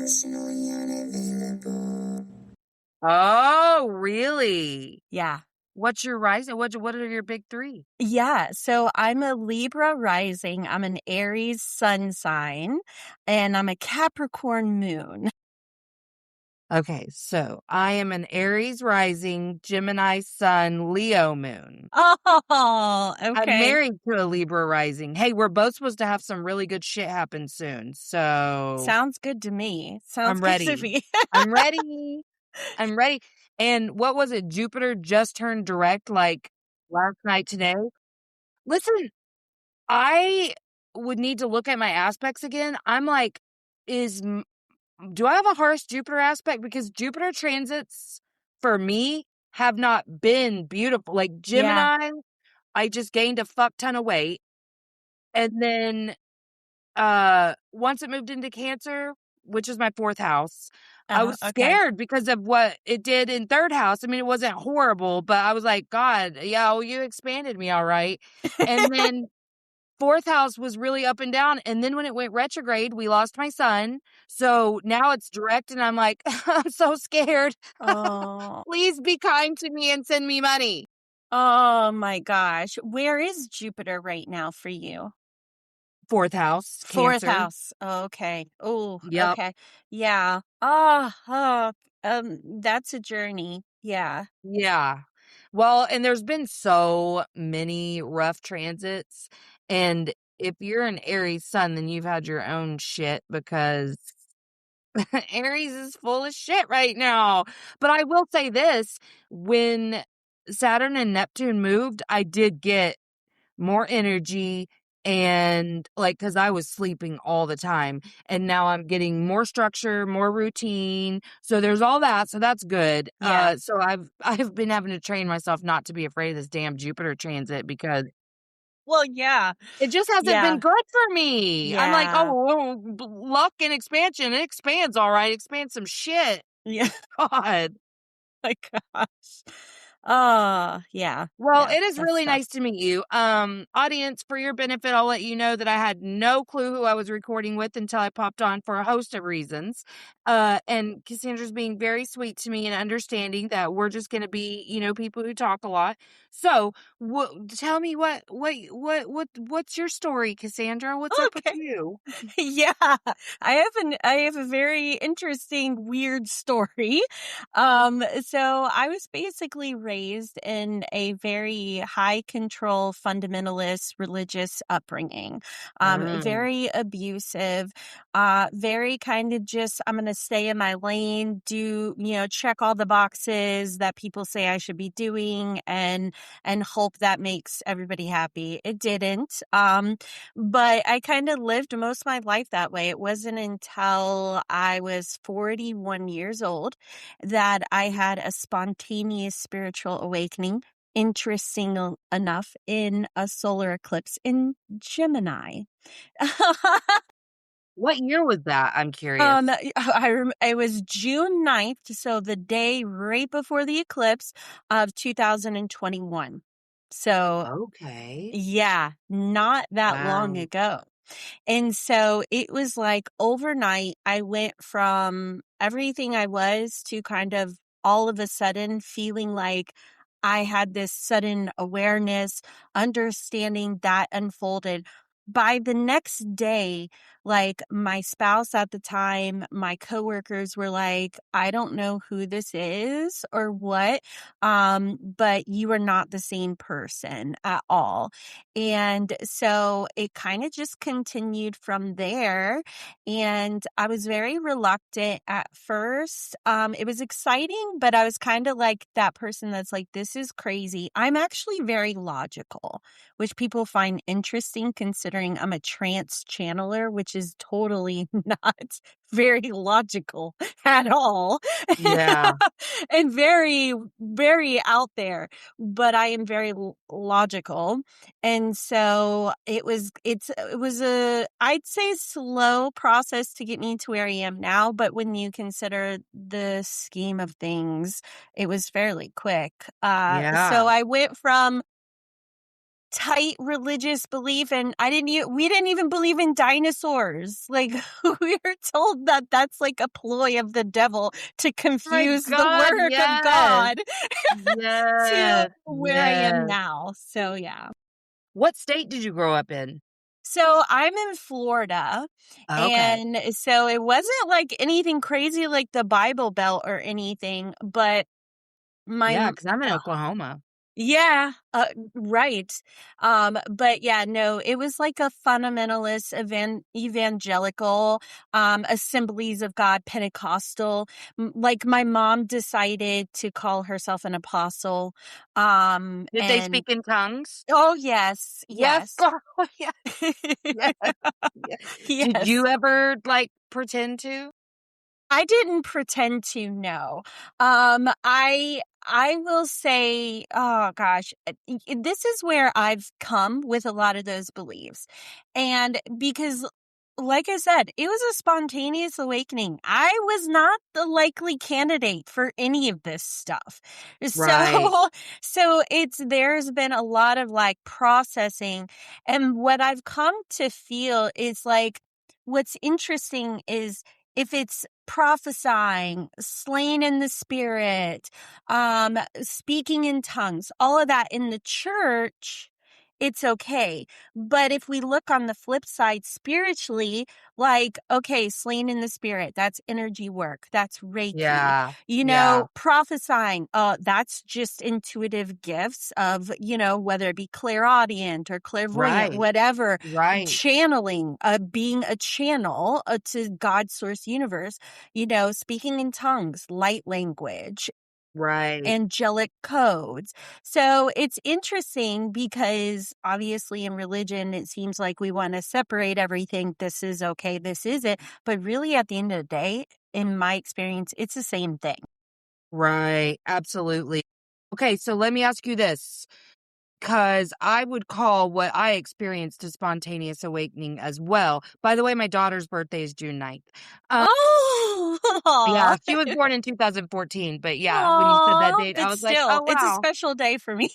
emotionally unavailable. Oh, really? Yeah. What's your rising? What are your big three? Yeah, so I'm a Libra rising, I'm an Aries sun sign, and I'm a Capricorn moon. Okay, so I am an Aries rising, Gemini sun, Leo moon. Oh, I'm okay. married to a Libra rising. Hey, we're both supposed to have some really good shit happen soon. So Sounds good to me. Sounds I'm good to ready. me. I'm ready. I'm ready. And what was it? Jupiter just turned direct like last night today. Listen, I would need to look at my aspects again. I'm like, do I have a harsh Jupiter aspect? Because Jupiter transits for me have not been beautiful. Like Yeah, Gemini, I just gained a fuck ton of weight. And then once it moved into Cancer, which is my fourth house, I was okay. scared because of what it did in third house. I mean, it wasn't horrible, but I was like, God, yeah, well, you expanded me all right. And then fourth house was really up and down. And then when it went retrograde, we lost my son. So now it's direct, and I'm like, I'm so scared. Oh, Please be kind to me and send me money. oh my gosh. Where is Jupiter right now for you? Fourth house, Fourth Cancer. house. Okay. Oh, Yep. okay. Yeah. That's a journey. Yeah. Yeah. Well, and there's been so many rough transits. And if you're an Aries sun, then you've had your own shit because Aries is full of shit right now. But I will say this, when Saturn and Neptune moved, I did get more energy, and like, cause I was sleeping all the time, and now I'm getting more structure, more routine. So there's all that. So that's good. Yeah. So I've been having to train myself not to be afraid of this damn Jupiter transit because Well, yeah. it just hasn't been Yeah. good for me. I'm like, Yeah. oh, luck and expansion. It expands all right. Expands some shit. Yeah. God. My gosh. Oh, yeah. Well, Yeah. it is That's really tough. nice to meet you. Audience, for your benefit, I'll let you know that I had no clue who I was recording with until I popped on for a host of reasons. And Cassandra's being very sweet to me and understanding that we're just going to be, people who talk a lot. So, tell me what's your story, Cassandra? What's up with Okay. you? Yeah. I have a very interesting, weird story. So I was basically raised in a very high control, fundamentalist religious upbringing. Mm. Very abusive, very kind of just, I'm gonna stay in my lane, check all the boxes that people say I should be doing and hope that makes everybody happy. It didn't. But I kind of lived most of my life that way. It wasn't until I was 41 years old that I had a spontaneous spiritual awakening, interesting enough, in a solar eclipse in Gemini. What year was that? I'm curious. It was June 9th, so the day right before the eclipse of 2021. So, Okay. yeah, not that long Wow. ago. And so it was like overnight, I went from everything I was to kind of all of a sudden feeling like I had this sudden awareness, understanding that unfolded. By the next day, like my spouse at the time, my coworkers were like, I don't know who this is or what, but you are not the same person at all. And so it kind of just continued from there. And I was very reluctant at first. It was exciting, but I was kind of like that person that's like, this is crazy. I'm actually very logical, which people find interesting considering I'm a trance channeler, which is totally not very logical at all. Yeah. And very, very out there, but I am very logical. And so it was a, I'd say, slow process to get me to where I am now. But when you consider the scheme of things, it was fairly quick. Yeah. So I went from tight religious belief, and we didn't even believe in dinosaurs. Like, we were told that that's like a ploy of the devil to Oh my confuse the God, work of yes. God to Yes, where I am yes. now. So yeah. What state did you grow up in? So I'm in Florida, Okay. and so it wasn't like anything crazy like the Bible Belt or anything, but my Yeah, m- because I'm in Oklahoma. yeah, right. But yeah, no, it was like a fundamentalist evangelical, Assemblies of God Pentecostal. Like, my mom decided to call herself an apostle. Did they And speak in tongues? oh yes, Yes, yes. girl. Yes, yes, yes. Did Yes. you ever, like, pretend to? I didn't pretend to know. I will say, oh gosh, this is where I've come with a lot of those beliefs. And because, like I said, it was a spontaneous awakening. I was not the likely candidate for any of this stuff. Right, So, so there's been a lot of like processing. And what I've come to feel is like, what's interesting is if it's prophesying, slain in the spirit, speaking in tongues, all of that in the church, it's okay. But if we look on the flip side spiritually, like, okay, slain in the spirit, that's energy work, that's Reiki. yeah, yeah, Prophesying, that's just intuitive gifts of, whether it be clairaudient or clairvoyant, right, whatever, right, channeling, being a channel to God's source universe, speaking in tongues, light language, right, angelic codes. So it's interesting because obviously in religion, it seems like we want to separate everything. This is okay, this isn't. But really, at the end of the day, in my experience, it's the same thing. right, absolutely. Okay, so let me ask you this, because I would call what I experienced a spontaneous awakening as well. By the way, my daughter's birthday is June 9th. Yeah, Oh, she was born in 2014, but yeah, when you said that oh, date, I but was like, still, "Oh, it's a wow." special day for me.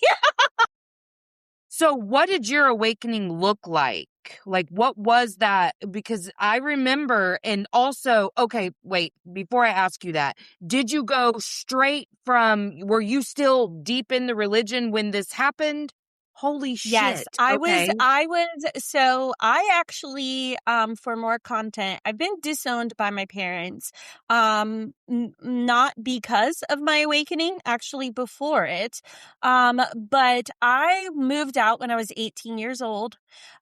So what did your awakening look like? Like, what was that? Because I remember, and also, okay, wait, before I ask you that, did you go straight from, were you still deep in the religion when this happened? Holy Yes, shit. I was Okay. I was so I actually, for more content, I've been disowned by my parents, not because of my awakening, actually before it, but I moved out when I was 18 years old,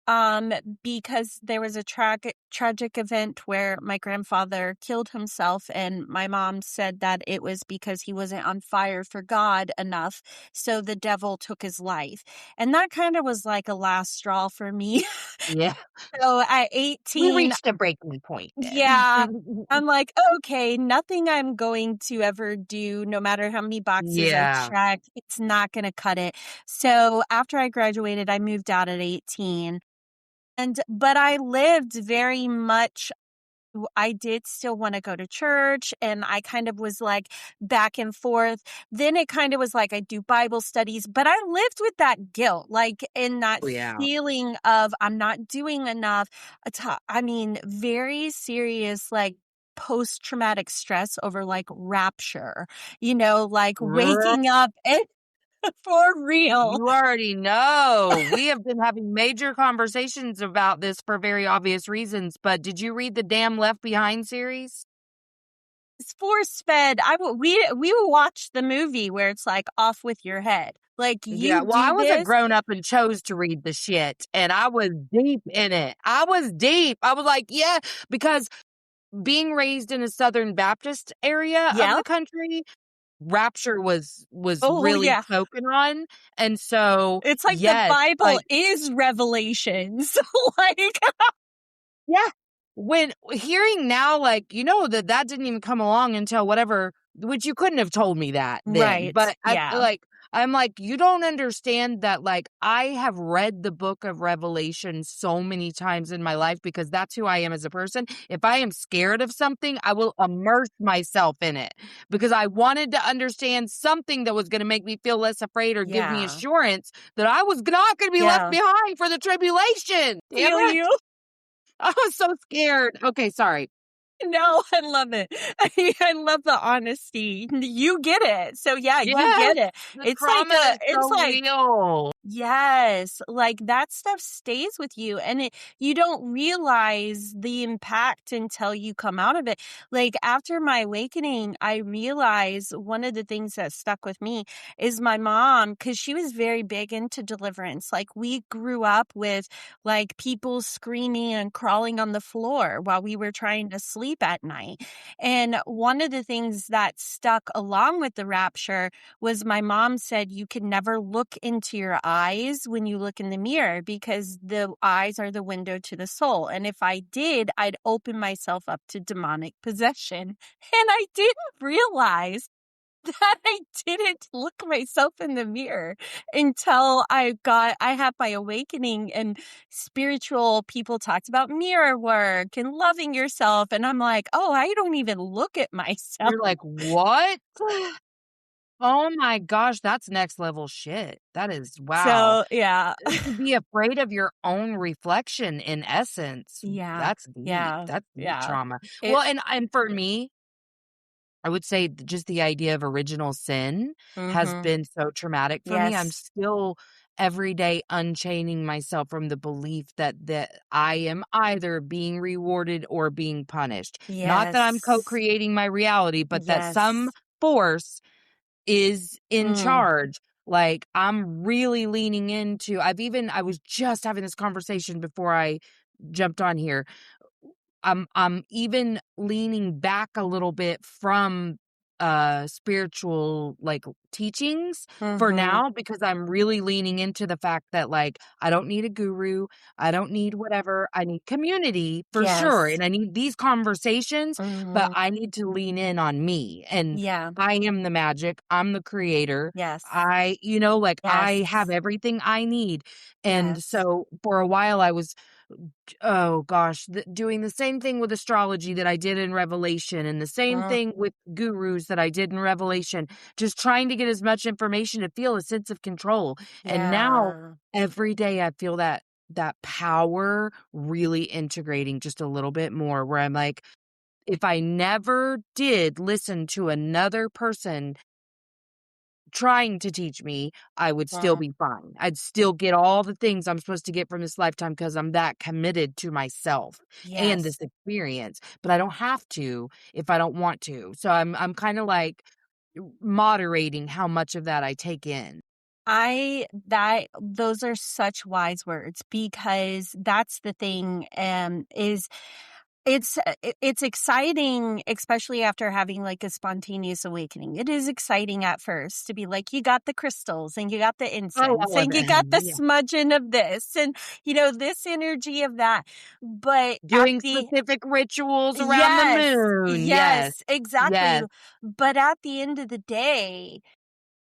um, because there was a tragic event where my grandfather killed himself, and my mom said that it was because he wasn't on fire for God enough, so the devil took his life. And that kind of was like a last straw for me. Yeah. So at We 18, reached a breaking point then. yeah, I'm like, okay, nothing I'm going to ever do, no matter how many boxes I Yeah. check, it's not going to cut it. So after I graduated, I moved out at 18. But I lived very much, I did still want to go to church, and I kind of was like back and forth. Then it kind of was like I do Bible studies, but I lived with that guilt, like in that Oh, yeah. feeling of I'm not doing enough. I mean, very serious, like post traumatic stress over like rapture, like waking up and for real. You already know. We have been having major conversations about this for very obvious reasons, but did you read the damn Left Behind series? It's force fed. We will watch the movie where it's like off with your head. Like, Yeah, you well, I do was a this? grown up and chose to read the shit, and I was deep in it. I was deep. I was like, yeah, because being raised in a Southern Baptist area of Yeah. the country, rapture was Oh really yeah. spoken on, and so, It's like the yes, Bible like, is Revelations. Like, yeah. When hearing now, like, that didn't even come along until whatever, which you couldn't have told me that then. right. But I Yeah. like I'm like, you don't understand that, like, I have read the book of Revelation so many times in my life because that's who I am as a person. If I am scared of something, I will immerse myself in it because I wanted to understand something that was going to make me feel less afraid or give me Yeah. assurance that I was not going to be left Yeah. behind for the tribulation. Damn Feel it. you. I was so scared. Okay, sorry. No, I love it. I love the honesty. You get it. So yeah, you Yes, get it. the trauma is It's so like real. yes, like that stuff stays with you and you don't realize the impact until you come out of it. Like after my awakening, I realized one of the things that stuck with me is my mom, because she was very big into deliverance. Like we grew up with like people screaming and crawling on the floor while we were trying to sleep at night. And one of the things that stuck along with the rapture was my mom said you can never look into your eyes when you look in the mirror because the eyes are the window to the soul. And if I did, I'd open myself up to demonic possession. And I didn't realize that I didn't look myself in the mirror until I had my awakening and spiritual people talked about mirror work and loving yourself. And I'm like, oh, I don't even look at myself. You're like, "What?" Oh my gosh, that's next level shit. That is wow. So yeah. To be afraid of your own reflection in essence, Yeah. Yeah. that's deep Yeah. trauma. It Well, and for me, I would say just the idea of original sin has mhm. been so traumatic for me. I'm Yes. still every day unchaining myself from the belief that I am either being rewarded or being punished. Not that I'm Yes. co-creating my reality, but that some Yes. force is in Mm. charge. Like, I'm really leaning into I was just having this conversation before I jumped on here. I'm even leaning back a little bit from spiritual like teachings for Mhm. now because I'm really leaning into the fact that like I don't need a guru, I don't need whatever. I need community for sure Yes. and I need these conversations, but Mhm. I need to lean in on me and Yeah. I am the magic. I'm the creator. Yes. I like I have Yes. everything I need. And Yes. so for a while I was oh gosh, doing the same thing with astrology that I did in Revelation and the same Mm. thing with gurus that I did in Revelation, just trying to get as much information to feel a sense of control. And now Yeah. every day I feel that power really integrating just a little bit more where I'm like, if I never did listen to another person trying to teach me, I would still Mm. be fine. I'd still get all the things I'm supposed to get from this lifetime because I'm that committed to myself and this Yes. experience, but I don't have to if I don't want to. So I'm kind of like moderating how much of that I take in. I that those are such wise words because that's the thing is it's exciting, especially after having, like, a spontaneous awakening. It is exciting at first to be like, you got the crystals, and you got the Oh, incense, all of and you it. got the Yeah. smudging of this, and, this energy of that. But at Doing the specific rituals around the yes, moon. Yes. yes, exactly. Yes. But at the end of the day,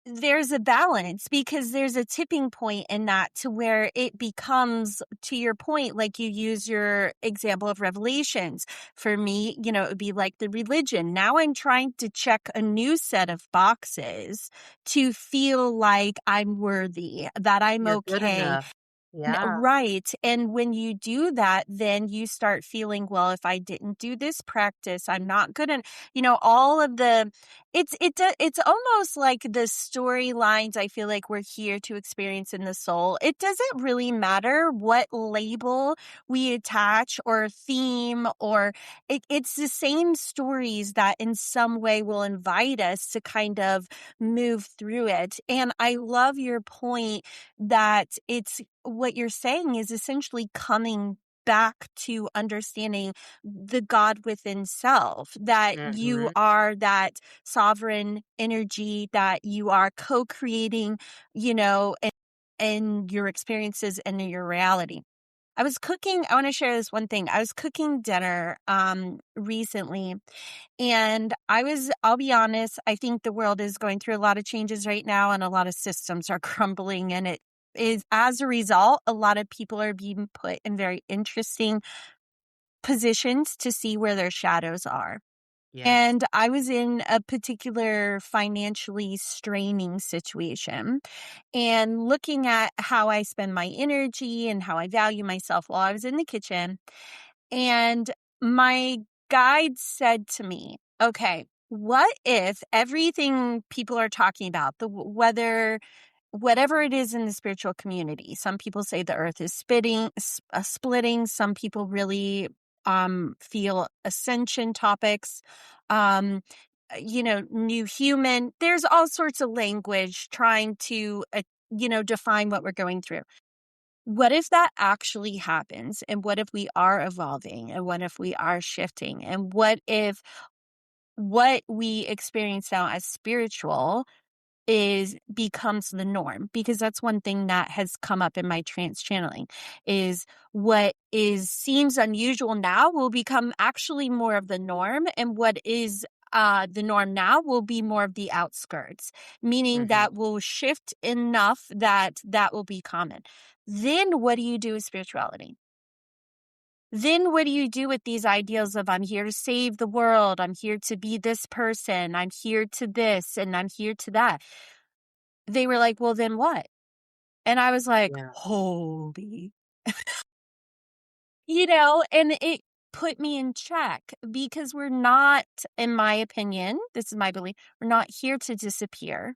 there's a balance because there's a tipping point in that to where it becomes, to your point, like you use your example of revelations. For me, it would be like the religion. Now I'm trying to check a new set of boxes to feel like I'm worthy, that I'm You're good okay. enough. Yeah. Right. And when you do that, then you start feeling, well, if I didn't do this practice, I'm not good. And, all of the, it's almost like the storylines I feel like we're here to experience in the soul. It doesn't really matter what label we attach or theme or it's the same stories that in some way will invite us to kind of move through it. And I love your point that it's what you're saying is essentially coming back to understanding the God within self, that you Mhm. are that sovereign energy, that you are co creating, and your experiences and your reality. I was cooking. I want to share this one thing. I was cooking dinner recently, and I'll be honest, I think the world is going through a lot of changes right now, and a lot of systems are crumbling, and it is, as a result, a lot of people are being put in very interesting positions to see where their shadows are. Yes. And I was in a particular financially straining situation, and looking at how I spend my energy and how I value myself while I was in the kitchen. And my guide said to me, okay, what if everything people are talking about, whether whatever it is in the spiritual community, some people say the earth is splitting, some people really feel ascension topics, um new human, there's all sorts of language trying to define what we're going through. What if that actually happens? And what if we are evolving? And what if we are shifting? And what if what we experience now as spiritual is becomes the norm? Because that's one thing that has come up in my trance channeling, is what is seems unusual now will become actually more of the norm, and what is the norm now will be more of the outskirts, meaning Mm-hmm. that will shift enough that that will be common. Then what do you do with spirituality? Then what do you do with these ideals of, I'm here to save the world, I'm here to be this person, I'm here to this, and I'm here to that? They were like, well, then what? And I was like, Yeah. holy, and it put me in check, because we're not, in my opinion, this is my belief, we're not here to disappear.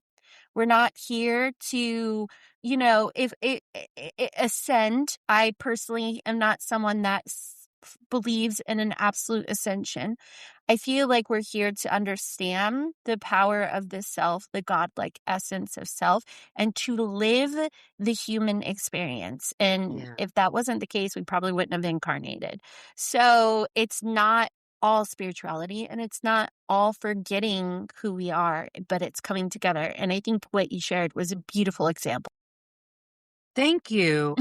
We're not here to, if ascend. I personally am not someone that believes in an absolute ascension. I feel like we're here to understand the power of the self, the godlike essence of self, and to live the human experience. And Yeah. if that wasn't the case, we probably wouldn't have incarnated. So it's not all spirituality, and it's not all forgetting who we are, but it's coming together. And I think what you shared was a beautiful example. Thank you.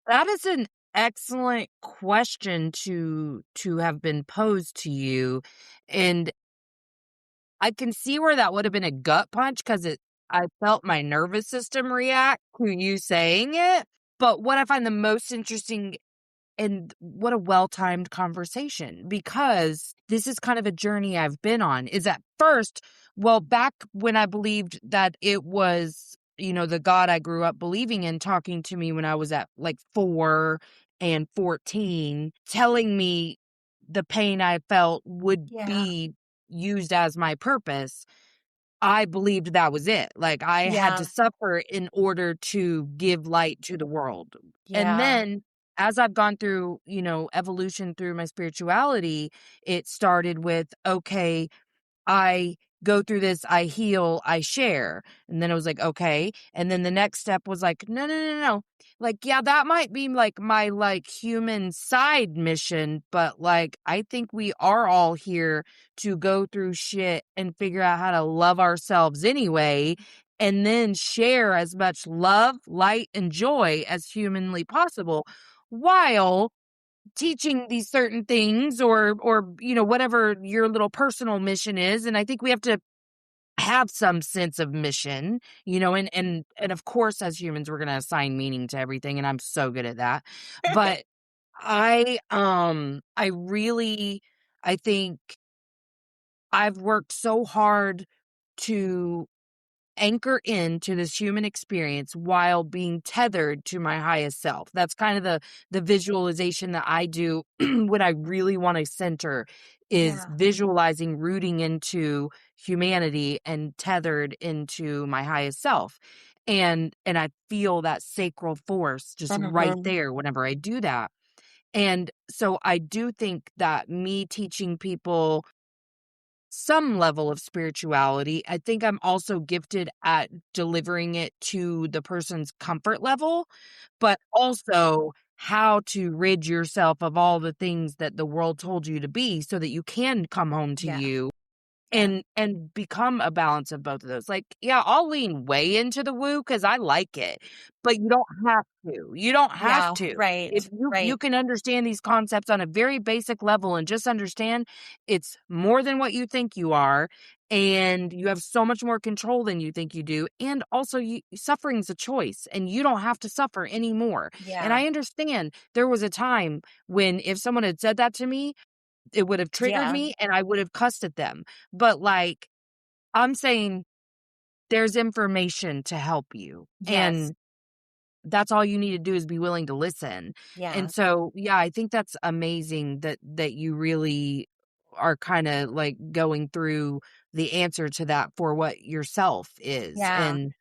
That is an excellent question to have been posed to you. And I can see where that would have been a gut punch, because I felt my nervous system react to you saying it. But what I find the most interesting, and what a well-timed conversation, because this is kind of a journey I've been on, is at first, well, back when I believed that it was, the God I grew up believing in talking to me when I was at like 4 and 14, telling me the pain I felt would Yeah. be used as my purpose. I believed that was it. Like, I had to Yeah. suffer in order to give light to the world. And Yeah. then as I've gone through, evolution through my spirituality, it started with, okay, I go through this, I heal, I share. And then it was like, okay. And then the next step was like, no, no, no, no. Like, yeah, that might be like my like human side mission, but like I think we are all here to go through shit and figure out how to love ourselves anyway, and then share as much love, light, and joy as humanly possible, while teaching these certain things, or whatever your little personal mission is. And I think we have to have some sense of mission, and of course, as humans, we're going to assign meaning to everything, and I'm so good at that. But I really, I think I've worked so hard to anchor into this human experience while being tethered to my highest self. That's kind of the visualization that I do when I really want to center, is Yeah. visualizing rooting into humanity and tethered into my highest self. And I feel that sacral force just right Mhm. there whenever I do that. And so I do think that me teaching people some level of spirituality, I think I'm also gifted at delivering it to the person's comfort level, but also how to rid yourself of all the things that the world told you to be so that you can come home to Yeah. you. Yeah. and become a balance of both of those. Like, yeah, I'll lean way into the woo because I like it, but you don't have to. You don't have Yeah, to. right, If you right. can understand these concepts on a very basic level and just understand it's more than what you think you are, and you have so much more control than you think you do, and also suffering's a choice, and you don't have to suffer anymore. And Yeah, I understand there was a time when if someone had said that to me, it would have triggered yeah, me and I would have cussed at them. But, like, I'm saying there's information to help you, yes, and that's all you need to do is be willing to listen. yeah, And so, yeah, I think that's amazing that you really are kinda, like, going through the answer to that for what yourself is, yeah, and,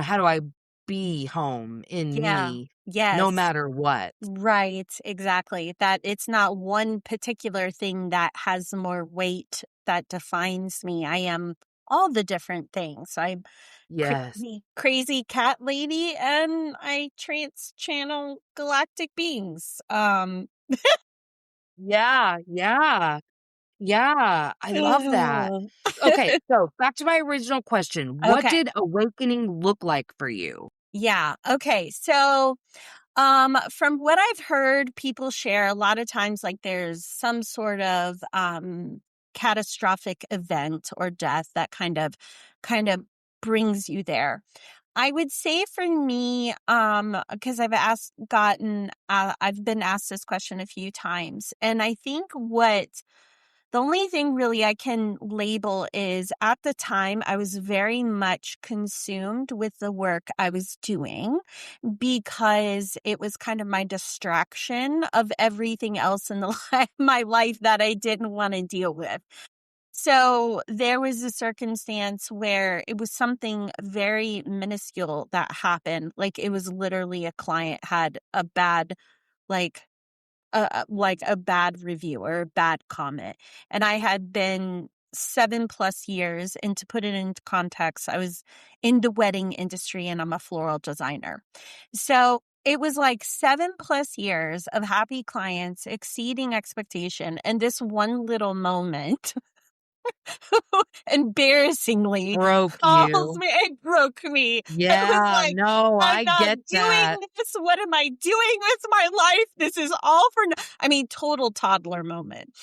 how do I be home in yeah, me no yes. matter what? Right, exactly. That it's not one particular thing that has more weight that defines me. I am all the different things. I'm Yes. crazy, crazy cat lady, and I trance channel galactic beings. Yeah, yeah. Yeah, I love that. Okay, so back to my original question. What Okay. did awakening look like for you? Yeah. Okay. So from what I've heard people share, a lot of times, like there's some sort of catastrophic event or death that kind of brings you there. I would say for me, because I've been asked this question a few times, and I think the only thing really I can label is at the time I was very much consumed with the work I was doing because it was kind of my distraction of everything else in the my life that I didn't want to deal with. So there was a circumstance where it was something very minuscule that happened. Like it was literally a client had a bad, like a bad review or a bad comment. And I had been 7+ years, and to put it into context, I was in the wedding industry and I'm a floral designer. So it was like 7+ years of happy clients exceeding expectation. And this one little moment embarrassingly Broke calls you. me. It broke me. It was Yeah, like, no, I'm I not get doing that. this. What am I doing with my life? This is all for, I mean, total toddler moment.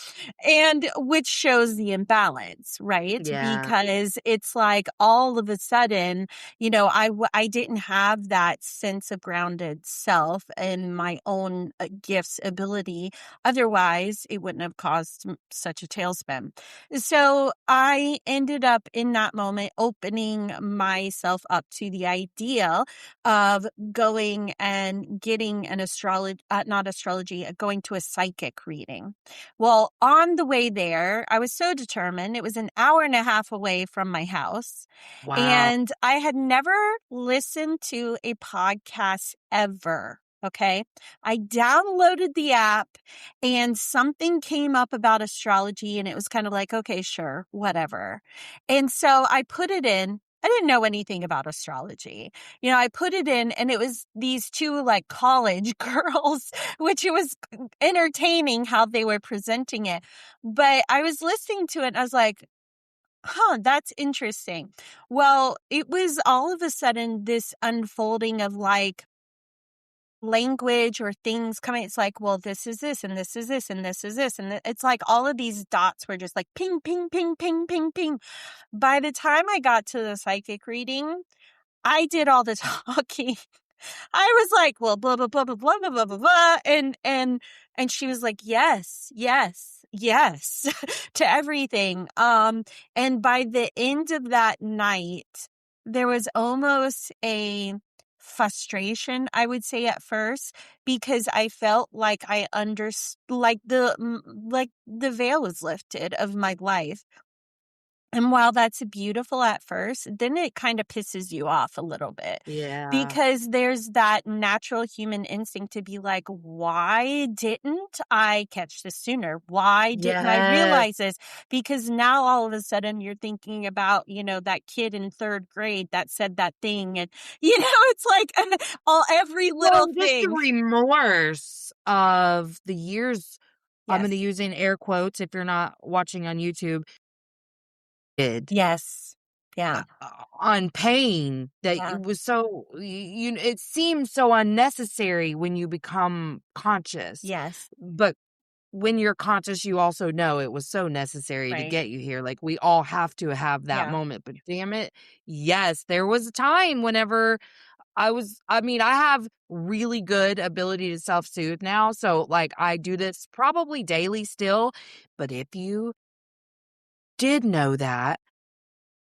And which shows the imbalance, right? Yeah, Because it's like all of a sudden, I didn't have that sense of grounded self and my own gifts, ability. Otherwise, it wouldn't have caused such a tailspin. So I ended up in that moment opening myself up to the idea of going and getting an astrology, not astrology, going to a psychic reading. Well, on the way there, I was so determined. It was an hour and a half away from my house. wow. And I had never listened to a podcast ever. Okay. I downloaded the app and something came up about astrology and it was kind of like, okay, sure, whatever. And so I put it in. I didn't know anything about astrology. I put it in and it was these two like college girls, which it was entertaining how they were presenting it. But I was listening to it and I was like, huh, that's interesting. Well, it was all of a sudden this unfolding of like language or things coming. It's like, well, this is this, and this is this, and this is this. And it's like all of these dots were just like ping, ping, ping, ping, ping, ping. By the time I got to the psychic reading, I did all the talking. I was like, well, blah, blah, blah, blah, blah, blah, blah, blah, blah. And she was like, yes, yes, yes, to everything. And by the end of that night, there was almost a frustration, I would say at first, because I felt like I understood, like the veil was lifted of my life. And while that's beautiful at first, then it kind of pisses you off a little bit Yeah. because there's that natural human instinct to be like, why didn't I catch this sooner? Why didn't I Yes. realize this? Because now all of a sudden you're thinking about, that kid in third grade that said that thing. And, it's like every Well, little and just the thing. remorse of the years, I'm Yes. gonna use in air quotes if you're not watching on YouTube, Yes. Yeah. on pain that Yeah. it was so it seems so unnecessary when you become conscious, Yes. but when you're conscious you also know it was so necessary to Right. get you here. Like, we all have to have that Yeah. moment, but damn it, yes, there was a time whenever I have really good ability to self-soothe now, so like I do this probably daily still, but if you did know that,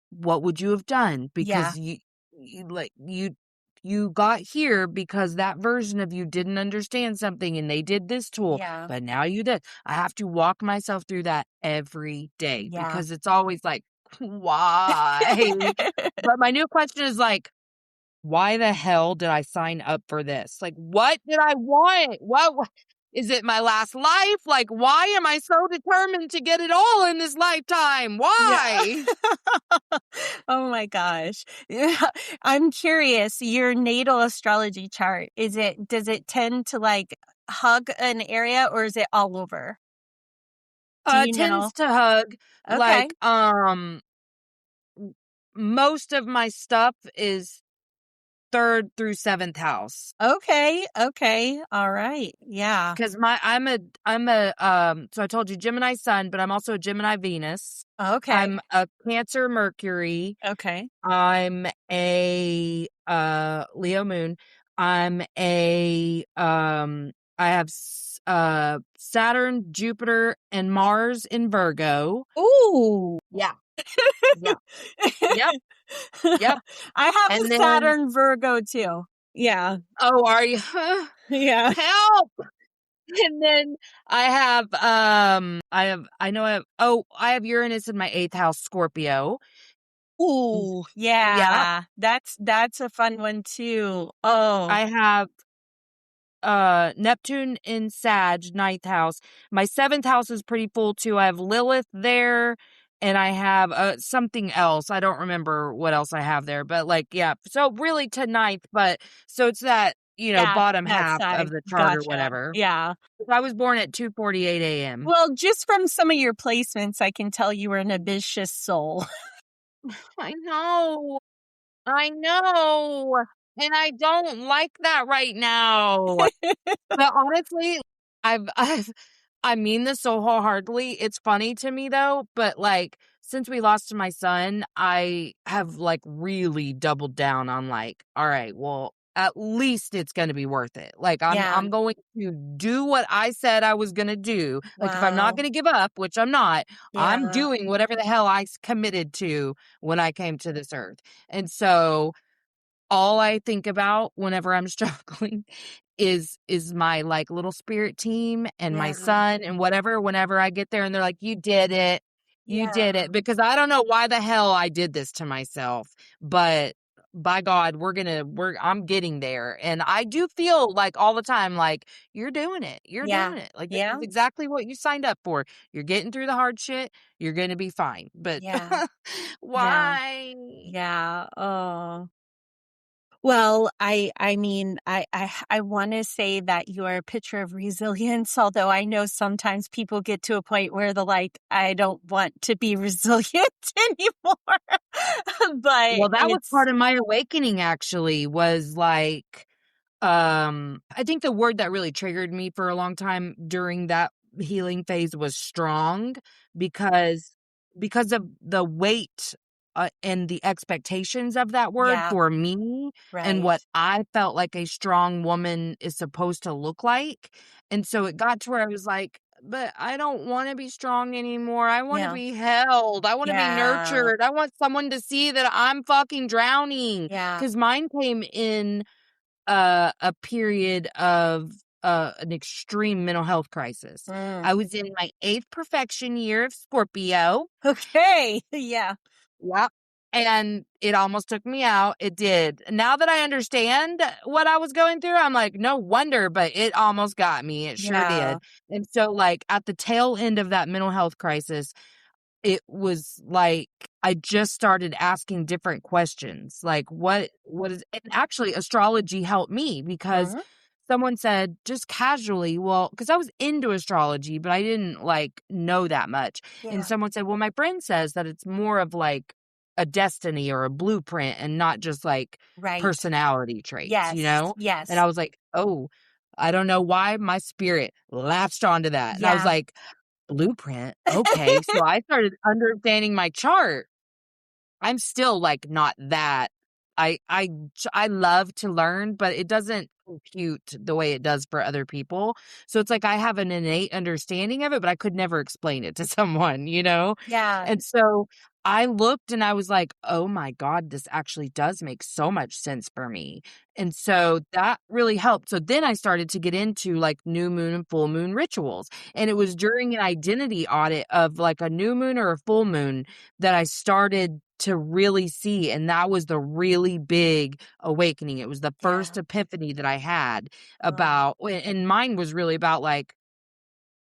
what would you have done? Yeah. Because you got here because that version of you didn't understand something and they did this tool, Yeah. but now you did. I have to walk myself through that every day Yeah. because it's always like, why? But my new question is like, why the hell did I sign up for this? Like, what did I want? What is it my last life? Like, why am I so determined to get it all in this lifetime? Yeah. Why? Oh my gosh. Yeah. I'm curious, your natal astrology chart, does it tend to like hug an area or is it all over? Do you know? Tends to hug, Okay. like, most of my stuff is 3rd through 7th house. Okay. Okay. All right. Yeah. 'Cause so I told you Gemini Sun, but I'm also a Gemini Venus. Okay. I'm a Cancer Mercury. Okay. I'm a, Leo Moon. I'm I have Saturn, Jupiter, and Mars in Virgo. Ooh. Yeah, yeah, yep, yep, I have a and then Saturn Virgo too. Yeah. oh, are you? Yeah. Help! And then I have Uranus in my 8th house, Scorpio. Ooh, Yep, yeah. That's a fun one too. Oh, I have Neptune in Sag, 9th house. My 7th house is pretty full too. I have Lilith there and I have something else. I don't remember what else I have there, but like, yeah. So really to ninth, but so it's that, yeah, bottom that half of side. the chart or Gotcha. whatever. Yeah. I was born at 2:48 a.m. Well, just from some of your placements, I can tell you were an ambitious soul. I know. I know. And I don't like that right now. But honestly, I mean this so wholeheartedly. It's funny to me though, but like since we lost my son, I have like really doubled down on like, all right, well, at least it's going to be worth it. Like Yeah. I'm going to do what I said I was going to do. Like if I'm not Wow. going to give up, which I'm not, I'm Yeah. doing whatever the hell committed to when I came to this earth. And so all I think about whenever I'm struggling is my, like, little spirit team and my Yeah. son and whatever whenever I get there and they're like, "You did it. You did Yeah. it." Because I don't know why the hell I did this to myself, but by God, I'm getting there, and I do feel like all the time, like, "You're doing it. You're Yeah. doing it. Like, this Yeah. is exactly what you signed up for. You're getting through the hard shit. You're gonna be fine." But Yeah. Yeah. why? Yeah. Oh. Well, I mean, I want to say that you are a picture of resilience, although I know sometimes people get to a point where they're like, I don't want to be resilient anymore. But Well, that was it's part of my awakening actually, was like, I think the word that really triggered me for a long time during that healing phase was strong because of the weight, and the expectations of that word yeah, for me and right. what I felt like a strong woman is supposed to look like. And so it got to where I was like, but I don't want to be strong anymore. I want to Yeah. be held. I want to be Yeah. nurtured. I want someone to see that I'm fucking drowning. Yeah. Because mine came in a period of an extreme mental health crisis. Mm. I was in my 8th perfection year of Scorpio. Okay. Yeah. Yep. And it almost took me out. It did. Now that I understand what I was going through, I'm like, no wonder, but it almost got me. It sure Yeah. did. And so, like, at the tail end of that mental health crisis, it was like I just started asking different questions. Like, what is, and actually, astrology helped me because Mm. someone said just casually, well, because I was into astrology, but I didn't like know that much. And Yeah. someone said, well, my friend says that it's more of like a destiny or a blueprint and not just like Right. personality traits, you Yes. know? And Yes. I was like, oh, I don't know why my spirit latched onto that. And I was Yeah. like, blueprint? Okay. So I started understanding my chart. I'm still, like, not that I love to learn, but it doesn't compute the way it does for other people. So it's like I have an innate understanding of it, but I could never explain it to someone, you know? Yeah. And so I looked and I was like, "Oh my god, this actually does make so much sense for me." And so that really helped. So then I started to get into, like, new moon and full moon rituals, and it was during an identity audit of, like, a new moon or a full moon that I started to really see, and that was the really big awakening. It was the Yeah. first epiphany that I had Oh. about and mine was really about, like,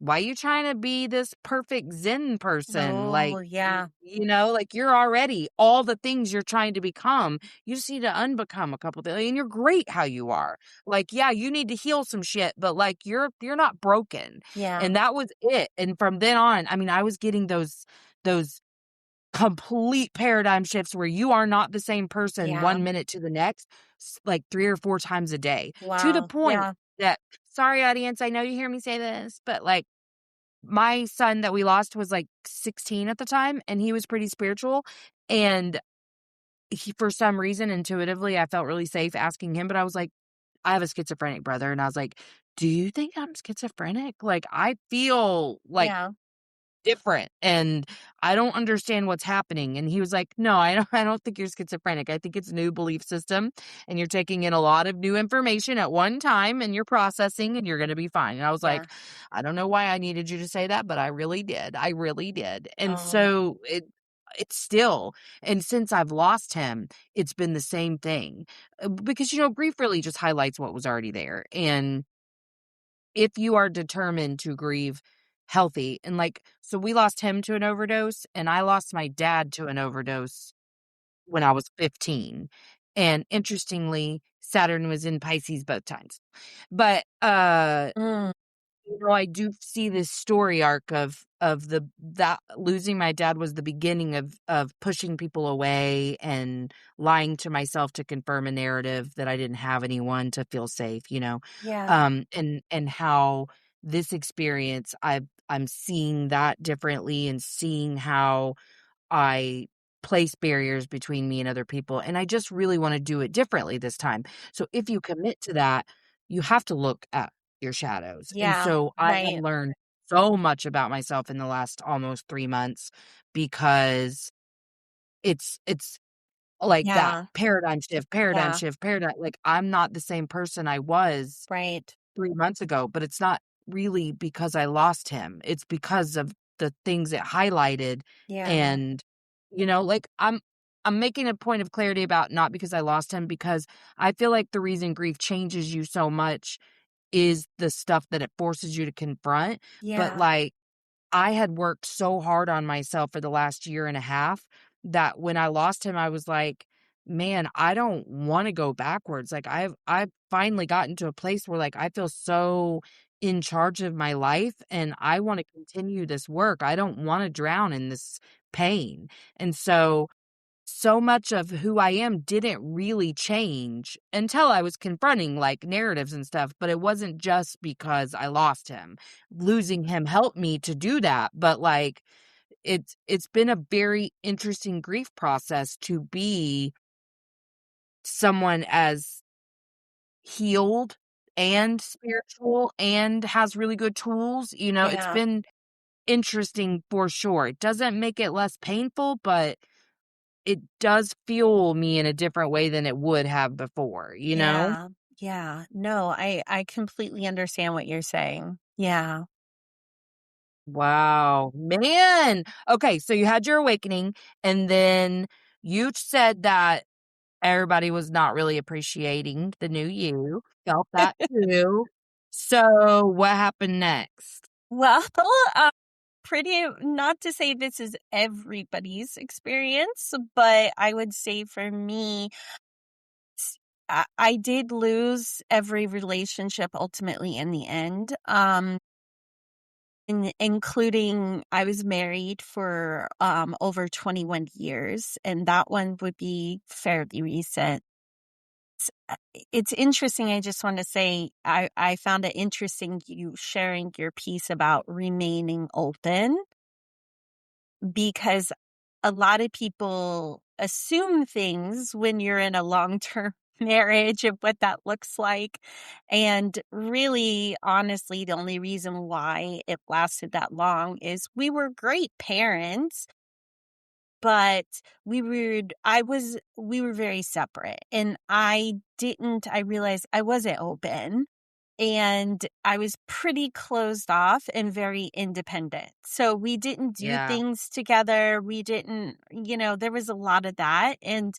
why you trying to be this perfect Zen person? Oh, Like, yeah. you know, like, you're already all the things you're trying to become. You just need to unbecome a couple things, and you're great how you are. Like, yeah, you need to heal some shit, but, like, you're not broken, Yeah. and that was it, and from then on, I mean, I was getting those complete paradigm shifts where you are not the same person Yeah. 1 minute to the next, like 3 or 4 times a day, to the Wow. point Yeah. that sorry, audience, I know you hear me say this, but, like, my son that we lost was, like, 16 at the time, and he was pretty spiritual, and he for some reason, intuitively, I felt really safe asking him, but I was like, "I have a schizophrenic brother," and I was like, "Do you think I'm schizophrenic? Like, I feel like Yeah. different and I don't understand what's happening." And he was like, "No, I don't think you're schizophrenic. I think it's a new belief system and you're taking in a lot of new information at one time and you're processing and you're going to be fine." And I was Yeah. like, "I don't know why I needed you to say that, but I really did. I really did." And Oh. so it's still, and since I've lost him, it's been the same thing. Because grief really just highlights what was already there. And if you are determined to grieve healthy and like so we lost him to an overdose and I lost my dad to an overdose when I was 15. And interestingly, Saturn was in Pisces both times. But Mm. I do see this story arc of the that losing my dad was the beginning of pushing people away and lying to myself to confirm a narrative that I didn't have anyone to feel safe. Yeah. And how this experience I'm seeing that differently and seeing how I place barriers between me and other people, and I just really wanna do it differently this time. So if you commit to that, you have to look at your shadows, and Yeah. so I have Right. learned so much about myself in the last almost 3 months because it's like that Yeah. paradigm Yeah. shift, like, I'm not the same person I was Right. 3 months ago, but it's not really because I lost him. It's because of the things it highlighted Yeah. and, like, I'm making a point of clarity about not because I lost him, because I feel like the reason grief changes you so much is the stuff that it forces you to confront, but, Yeah. like, I had worked so hard on myself for the last year and a half that when I lost him, I was like, "Man, I don't wanna go backwards." Like, I've finally gotten to a place where, like, I feel so in charge of my life, and I wanna continue this work. I don't wanna drown in this pain. And so much of who I am didn't really change until I was confronting, like, narratives and stuff, but it wasn't just because I lost him. Losing him helped me to do that, but, like, it's been a very interesting grief process to be someone as healed and spiritual and has really good tools, it's Yeah. been interesting for sure. It doesn't make it less painful, but it does fuel me in a different way than it would have before, you know? Yeah. Yeah. No, I completely understand what you're saying. Yeah. Wow, man. Okay, so you had your awakening, and then you said that everybody was not really appreciating the new you. Felt that too. So what happened next? Well, uh, pretty not to say this is everybody's experience, but I would say for me, I did lose every relationship ultimately in the end. Including I was married for over 21 years, and that one would be fairly recent. It's interesting. I just want to say I found it interesting you sharing your piece about remaining open, because a lot of people assume things when you're in a long-term marriage of what that looks like. And really, honestly, the only reason why it lasted that long is we were great parents, but we were very separate. And I realized I wasn't open, and I was pretty closed off and very independent. So we didn't do Yeah. things together. We didn't, there was a lot of that, and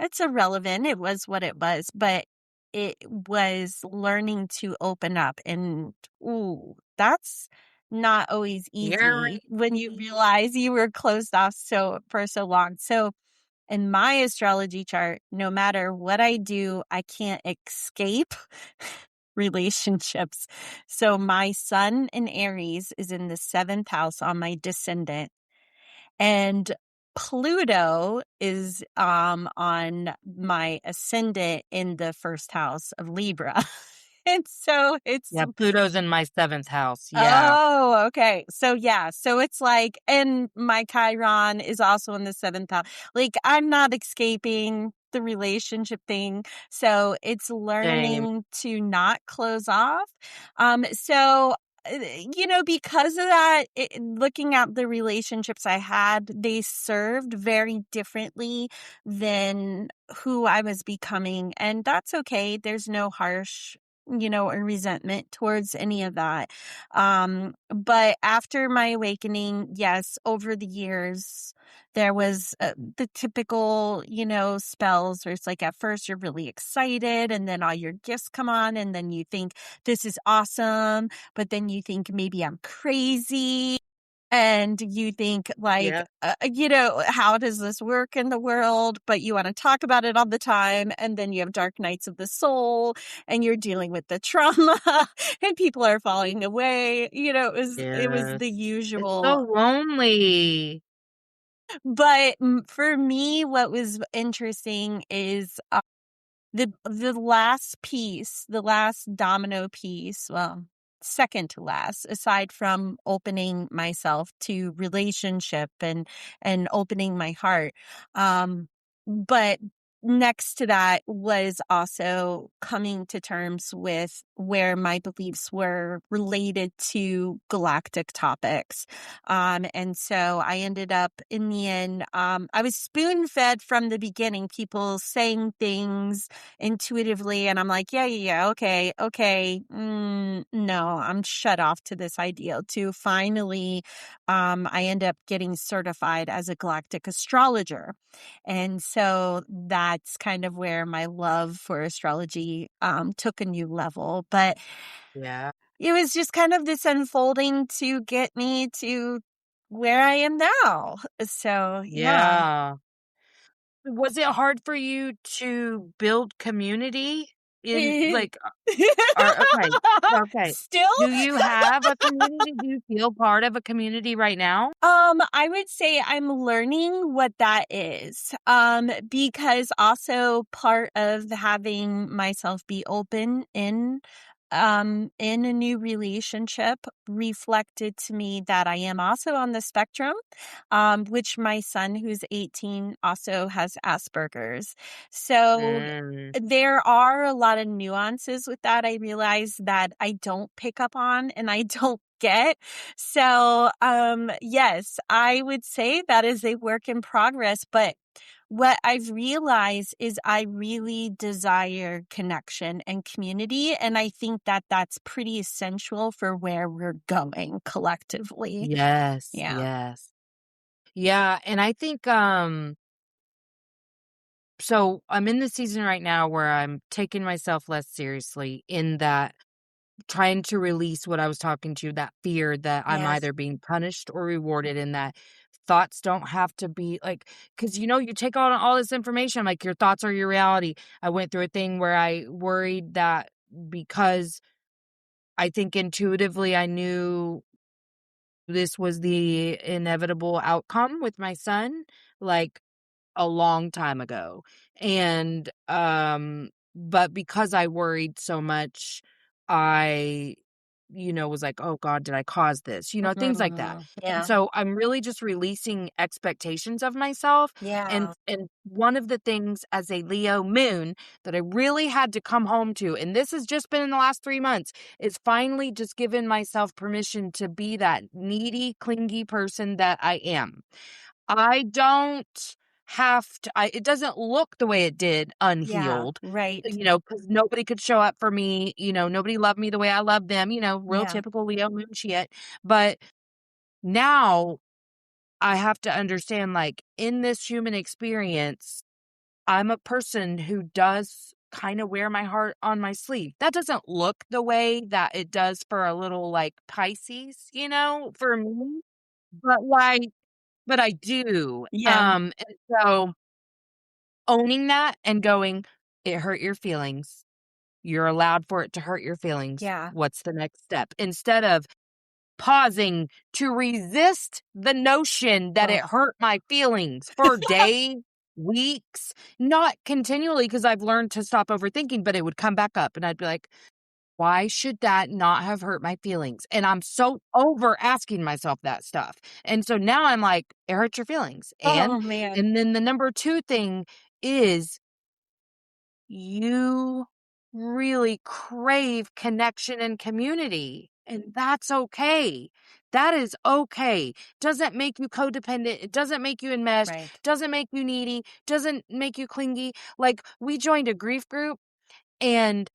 it's irrelevant. It was what it was, but it was learning to open up, and ooh, that's not always You're easy right. when you realize you were closed off for so long. So in my astrology chart, no matter what I do, I can't escape relationships. So my sun in Aries is in the 7th house on my descendant, and Pluto is on my ascendant in the 1st house of Libra. And so it's Yeah, Pluto's in my 7th house. Yeah. Oh, okay. So yeah, so it's like, and my Chiron is also in the 7th house. Like, I'm not escaping the relationship thing. So it's Same. learning to not close off. So because of that, looking at the relationships I had, they served very differently than who I was becoming. And that's okay. There's no harsh, or resentment towards any of that. But after my awakening, yes, over the years, there was the typical, spells where it's like at first you're really excited, and then all your gifts come on, and then you think this is awesome, but then you think maybe I'm crazy. And you think like, Yeah. how does this work in the world? But you want to talk about it all the time. And then you have dark nights of the soul, and you're dealing with the trauma and people are falling away. It was Yes. the It's so usual. lonely. But for me, what was interesting is the last piece, the last domino piece, well, second to last, aside from opening myself to relationship and opening my heart. But next to that was also coming to terms with where my beliefs were related to galactic topics. And so I ended up in the end, I was spoon fed from the beginning, people saying things intuitively, and I'm like, yeah, okay. No, I'm shut off to this ideal too. Finally, I end up getting certified as a galactic astrologer. And so that's kind of where my love for astrology took a new level. But Yeah. it was just kind of this unfolding to get me to where I am now. So, yeah. Yeah. Was it hard for you to build community in like or okay. Okay. Still? Do you have a community? Do you feel part of a community right now? I would say I'm learning what that is. Because also part of having myself be open in a new relationship reflected to me that I am also on the spectrum, which my son, who's 18, also has Asperger's. So Mm. there are a lot of nuances with that. I realize that I don't pick up on and I don't get. So, yes, I would say that is a work in progress, but what I've realized is I really desire connection and community, and I think that that's pretty essential for where we're going collectively. Yes, Yeah. yes. Yeah, and I think, so I'm in the season right now where I'm taking myself less seriously in that trying to release what I was talking to, that fear that I'm Yes. either being punished or rewarded, and that thoughts don't have to be like, because, you take on all this information, like your thoughts are your reality. I went through a thing where I worried that because I think intuitively I knew this was the inevitable outcome with my son, like a long time ago. And, but because I worried so much, I, was like, oh God, did I cause this? Things like that. And Yeah. so I'm really just releasing expectations of myself. Yeah. And one of the things as a Leo moon that I really had to come home to, and this has just been in the last 3 months, is finally just giving myself permission to be that needy, clingy person that I am. I don't have to, it doesn't look the way it did Yeah. unhealed, Right. because nobody could show up for me, nobody loved me the way I loved them, real Yeah. typical Leo moon shit. But now I have to understand, like, in this human experience, I'm a person who does kind of wear my heart on my sleeve. That doesn't look the way that it does for a little, like, Pisces, for me, but like, but I do. Yeah. And so owning that and going, it hurt your feelings. You're allowed for it to hurt your feelings. Yeah. What's the next step? Instead of pausing to resist the notion that it Oh. hurt my feelings for days, weeks, not continually, because I've learned to stop overthinking, but it would come back up and I'd be like, why should that not have hurt my feelings? And I'm so over asking myself that stuff. And so now I'm like, it hurts your feelings. Oh, man. And then the number 2 thing is you really crave connection and community. And that's okay. That is okay. Doesn't make you codependent. It doesn't make you enmeshed. Right. Doesn't make you needy. Doesn't make you clingy. Like, we joined a grief group, and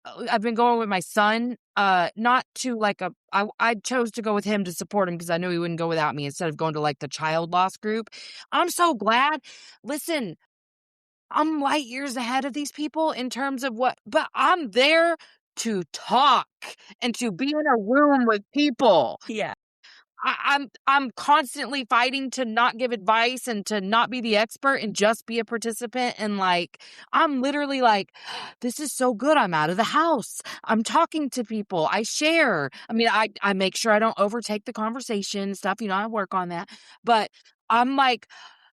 I've been going with my son, not to like I chose to go with him to support him because I knew he wouldn't go without me instead of going to like the child loss group. I'm so glad. Listen, I'm light years ahead of these people in terms of but I'm there to talk and to be in a room with people. Yeah. I'm constantly fighting to not give advice and to not be the expert and just be a participant. And like, I'm literally like, this is so good. I'm out of the house. I'm talking to people. I share. I mean, I make sure I don't overtake the conversation and stuff. I work on that. But I'm like,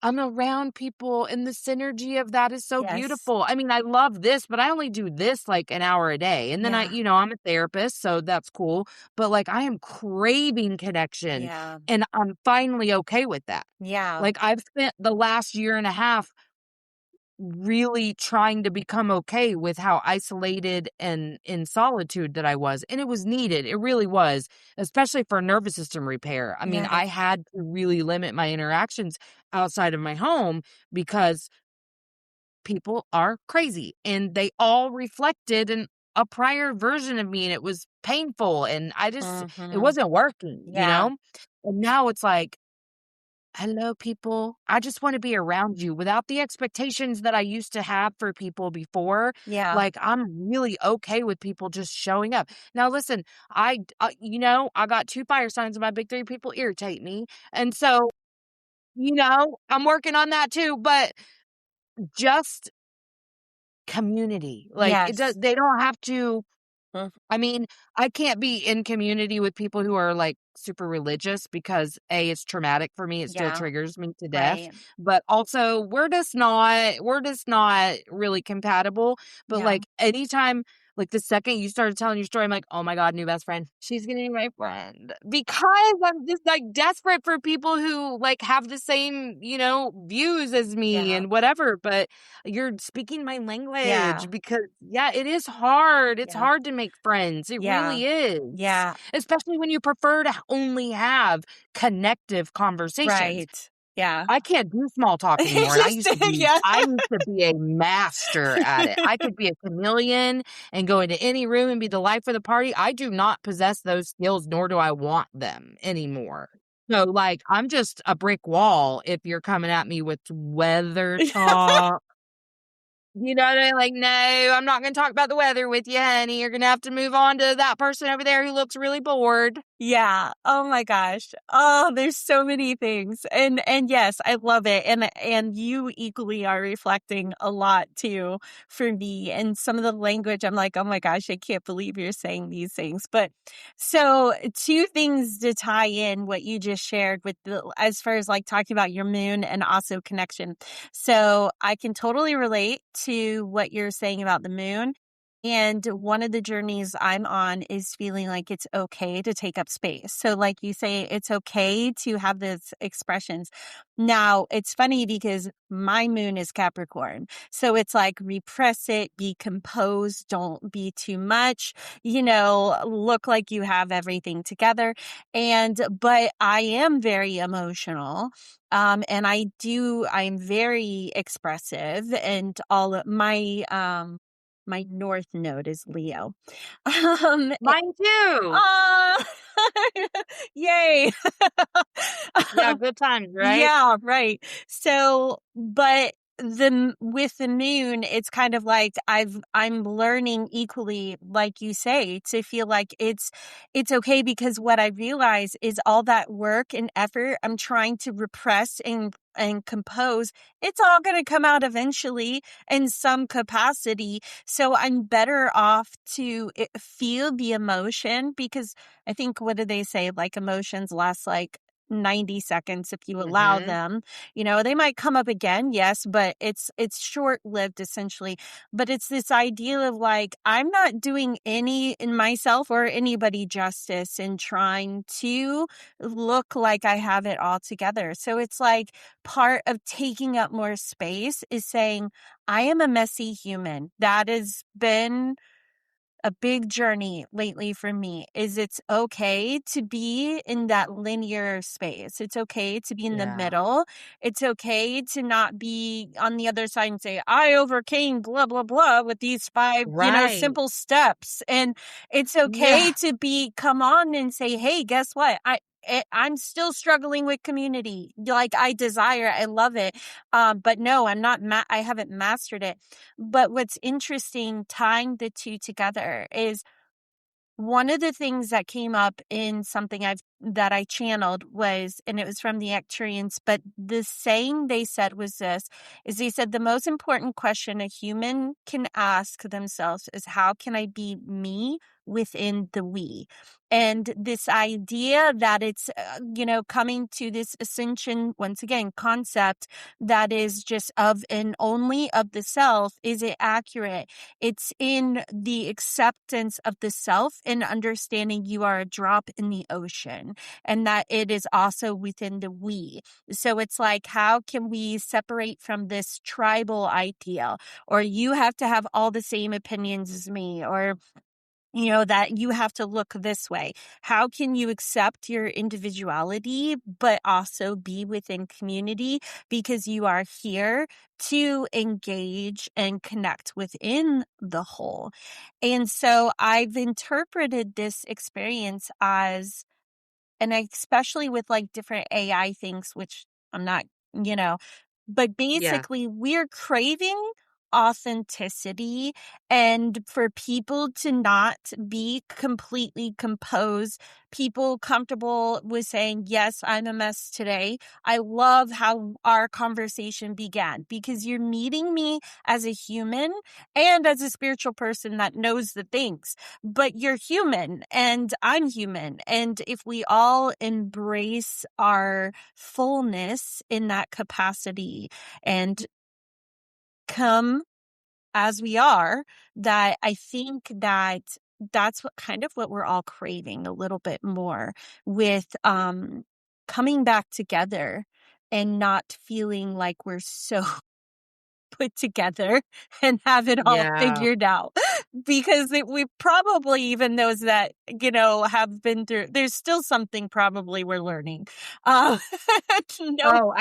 I'm around people, and the synergy of that is so Yes. beautiful. I mean, I love this, but I only do this like an hour a day. And then Yeah. I'm a therapist, so that's cool. But like, I am craving connection, Yeah. and I'm finally okay with that. Yeah. Like, I've spent the last year and a half really trying to become okay with how isolated and in solitude that I was. And it was needed. It really was, especially for nervous system repair. I mean, Yes. I had to really limit my interactions outside of my home because people are crazy and they all reflected a prior version of me, and it was painful, and it wasn't working, Yeah. And now it's like, hello, people. I just want to be around you without the expectations that I used to have for people before. Yeah. Like, I'm really okay with people just showing up. Now, listen, I got 2 fire signs in my big 3. People irritate me. And so, I'm working on that too, but just community. Like, Yes. they don't have to. Mhm. I mean, I can't be in community with people who are like super religious because A, it's traumatic for me. It still Yeah. triggers me to death. Right. But also we're just not really compatible. But Yeah. like, anytime, like the second you started telling your story, I'm like, oh my God, new best friend. She's gonna be my friend. Because I'm just like desperate for people who like have the same, views as me Yeah. and whatever. But you're speaking my Yeah. language because it is hard. It's Yeah. hard to make friends. It Yeah. really is. Yeah. Especially when you prefer to only have connective conversations. Right. Yeah. I can't do small talk anymore. And Yeah. I used to be a master at it. I could be a chameleon and go into any room and be the life of the party. I do not possess those skills, nor do I want them anymore. So like, I'm just a brick wall if you're coming at me with weather talk. You know what I mean? Like, no, I'm not going to talk about the weather with you, honey. You're going to have to move on to that person over there who looks really bored. Yeah. Oh my gosh. Oh, there's so many things. And yes, I love it. And you equally are reflecting a lot too for me. And some of the language, I'm like, oh my gosh, I can't believe you're saying these things. But so two things to tie in what you just shared with as far as like talking about your moon and also connection. So I can totally relate to what you're saying about the moon. And one of the journeys I'm on is feeling like it's okay to take up space. So, like you say, it's okay to have those expressions. Now, it's funny because my moon is Capricorn. So it's like repress it, be composed, don't be too much, look like you have everything together. But I am very emotional. And I'm very expressive, and all of my north node is Leo. Um, eh, Mine too. ah, yay. Yeah, good times, right? Yeah, right. So, but with the moon, it's kind of like I'm learning equally, like you say, to feel like it's okay, because what I realize is all that work and effort I'm trying to repress and compose, it's all going to come out eventually in some capacity. So I'm better off to feel the emotion, because I think, what do they say? Like, emotions last like 90 seconds if you allow Mm-hmm. them. They might come up again, yes, but it's short-lived essentially. But it's this idea of like, I'm not doing any in myself or anybody justice in trying to look like I have it all together. So it's like part of taking up more space is saying, I am a messy human. That has been a big journey lately for me. Is it's okay to be in that linear space. It's okay to be in the Yeah. middle. It's okay to not be on the other side and say, I overcame blah, blah, blah with these five, Right. simple steps. And it's okay Yeah. to come on and say, hey, guess what? I'm still struggling with community. Like, I love it. But no, I'm not, I haven't mastered it. But what's interesting tying the two together is one of the things that came up in something that I channeled was, and it was from the Acturians, but the saying they said was this, is they said the most important question a human can ask themselves is, how can I be me within the we? And this idea that it's, coming to this ascension, once again, concept that is just of and only of the self, is it accurate? It's in the acceptance of the self and understanding you are a drop in the ocean, and that it is also within the we. So it's like, how can we separate from this tribal idea, or you have to have all the same opinions as me, or that you have to look this way? How can you accept your individuality, but also be within community, because you are here to engage and connect within the whole? And so I've interpreted this experience as, and especially with like different AI things, which I'm not, you know, but Yeah. basically we're craving authenticity, and for people to not be completely composed, people comfortable with saying, yes, I'm a mess today. I love how our conversation began, because you're meeting me as a human and as a spiritual person that knows the things, but you're human and I'm human. And if we all embrace our fullness in that capacity and come as we are, that I think that that's what we're all craving a little bit more, with coming back together and not feeling like we're so put together and have it all Yeah. figured out. Because we probably, even those that, have been through, there's still something probably we're learning. Uh, no. Oh,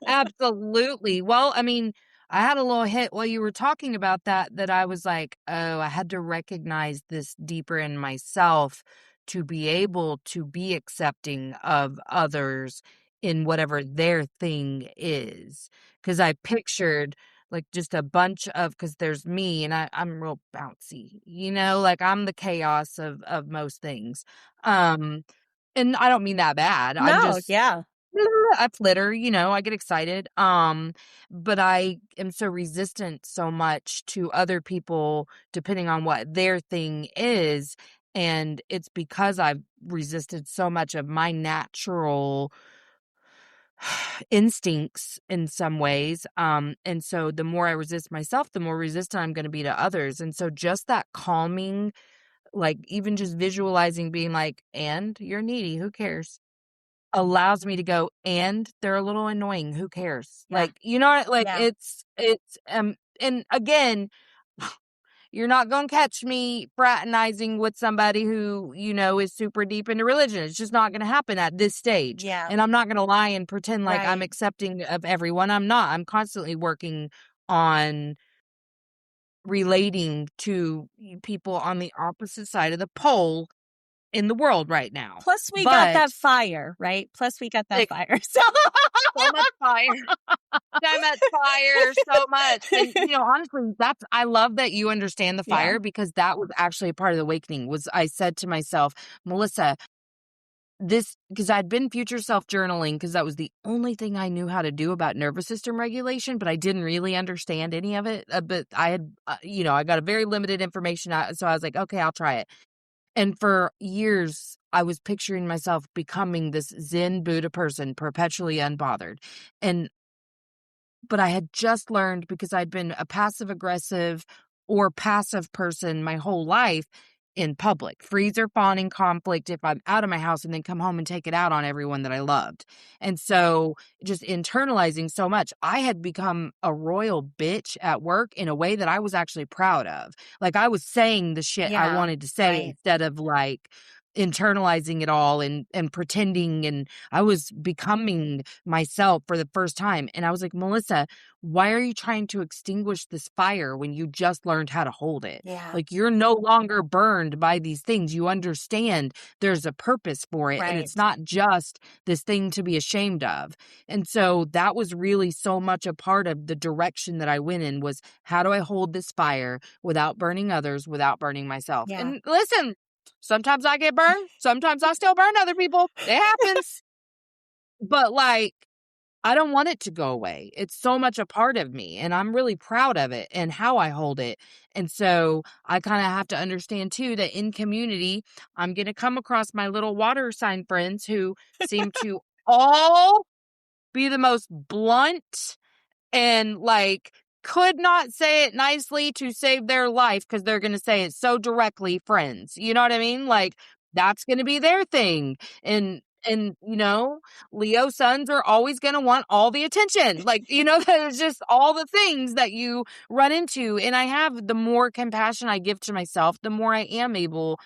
absolutely. Well, I mean, I had a little hit while you were talking about that I was like, oh, I had to recognize this deeper in myself to be able to be accepting of others in whatever their thing is. Because I pictured like just a bunch of, because there's me and I'm real bouncy, like I'm the chaos of most things. And I don't mean that bad. I'm No, just yeah. I flitter, I get excited. But I am so resistant so much to other people depending on what their thing is. And it's because I've resisted so much of my natural instincts in some ways. And so the more I resist myself, the more resistant I'm going to be to others. And so just that calming, like even just visualizing being like, and you're needy, who cares? Allows me to go, and they're a little annoying, who cares? Yeah. Like, you know what? Like Yeah. and again, you're not gonna catch me fraternizing with somebody who, is super deep into religion. It's just not gonna happen at this stage. Yeah. And I'm not gonna lie and pretend like I'm Right. accepting of everyone. I'm not. I'm constantly working on relating to people on the opposite side of the pole in the world right now. Plus we got But that fire, right? Plus we got that fire. So so much fire. So much fire, so much. And honestly, I love that you understand the yeah. fire, because that was actually a part of the awakening. Was I said to myself, Melissa, because I'd been future self journaling, because that was the only thing I knew how to do about nervous system regulation, but I didn't really understand any of it. But I had, I got a very limited information. So I was like, okay, I'll try it. And for years, I was picturing myself becoming this Zen Buddha person, perpetually unbothered. But I had just learned, because I'd been a passive aggressive or passive person my whole life in public, freezer fawning conflict if I'm out of my house, and then come home and take it out on everyone that I loved. And so just internalizing so much, I had become a royal bitch at work in a way that I was actually proud of. Like I was saying the shit I Yeah. wanted to say, Right. instead of like internalizing it all and pretending. And I was becoming myself for the first time. And I was like, Melissa, why are you trying to extinguish this fire when you just learned how to hold it? Yeah. Like, you're no longer burned by these things. You understand there's a purpose for it. And Right. it's not just this thing to be ashamed of. And so that was really so much a part of the direction that I went in, was how do I hold this fire without burning others, without burning myself? Yeah. And listen, sometimes I get burned. Sometimes I still burn other people. It happens. But like, I don't want it to go away. It's so much a part of me, and I'm really proud of it and how I hold it. And so I kind of have to understand too that in community, I'm going to come across my little water sign friends who seem to all be the most blunt and like could not say it nicely to save their life, because they're going to say it so directly, friends. You know what I mean? Like that's going to be their thing. And Leo sons are always going to want all the attention. Like, there's just all the things that you run into. And I have, the more compassion I give to myself, the more I am able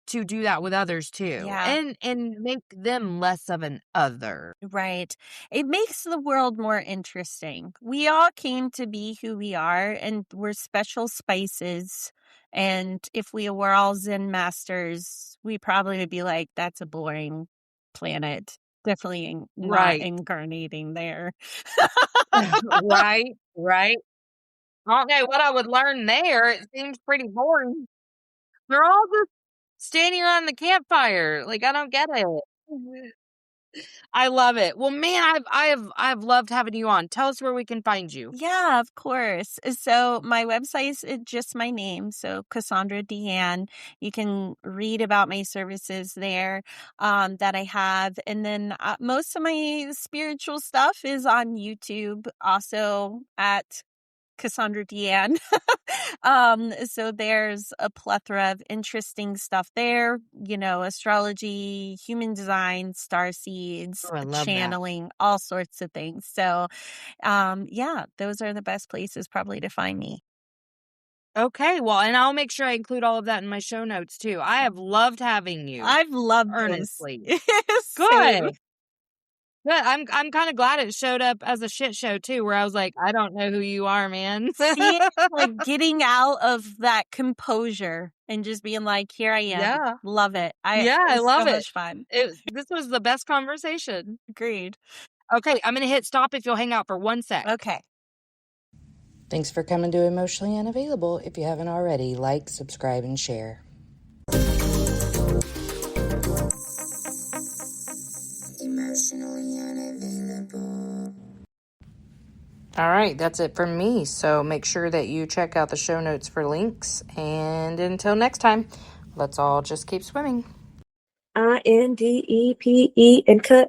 to do that with others too. Yeah. And make them less of an other. Right. It makes the world more interesting. We all came to be who we are, and we're special spices. And if we were all Zen masters, we probably would be like, that's a boring planet. Definitely not Right. incarnating there. Right. Right. I don't know what I would learn there. It seems pretty boring. They're all just standing around the campfire. Like, I don't get it. I love it. Well, man, I've loved having you on. Tell us where we can find you. Yeah, of course. So my website is just my name. So Cassandra Deanne. You can read about my services there that I have. And then most of my spiritual stuff is on YouTube, also at Cassandra Deanne. So there's a plethora of interesting stuff there, astrology, human design, star seeds, Oh, I love that. channeling, all sorts of things. So, yeah, those are the best places probably to find me. Okay, well, and I'll make sure I include all of that in my show notes too. I have loved having you. I've loved earnestly. this. Good. Same. Good. I'm kind of glad it showed up as a shit show too, where I was like, I don't know who you are, man. See, like getting out of that composure and just being like, here I am. Yeah. Love it. Yeah, It I was love so it. much fun. This was the best conversation. Agreed. Okay, I'm going to hit stop if you'll hang out for 1 sec. Okay. Thanks for coming to Emotionally Unavailable. If you haven't already, like, subscribe, and share. Emotionally unavailable. All right, that's it from me. So make sure that you check out the show notes for links. And until next time, let's all just keep swimming. INDEPE and cut.